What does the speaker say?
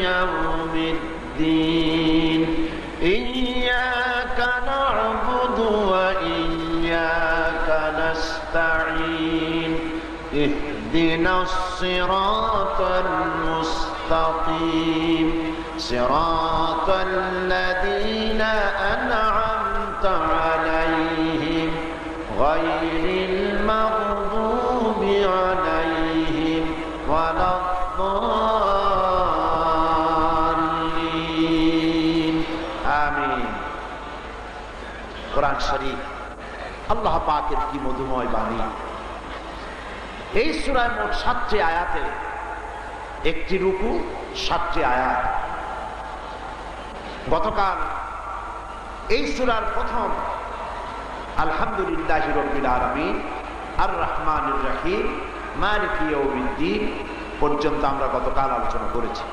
يوم إياك نعبد وإياك نستعين اهدنا الصراط المستقيم صراط الذين أنعمت عليهم غير المغضوب عليهم ولا কোরআন শরীফ আল্লাহ পাকের কি মধুময় বাণী। এই সূরায় মোট 7টি আয়াতে, একটি রুকু, 7টি আয়াত। গতকাল এই সূরার প্রথম আলহামদুলিল্লাহি রাব্বিল আলামিন আর রহমানির রহিম মালিকি ইয়াউমিদ্দিন পর্যন্ত আমরা গতকাল আলোচনা করেছি।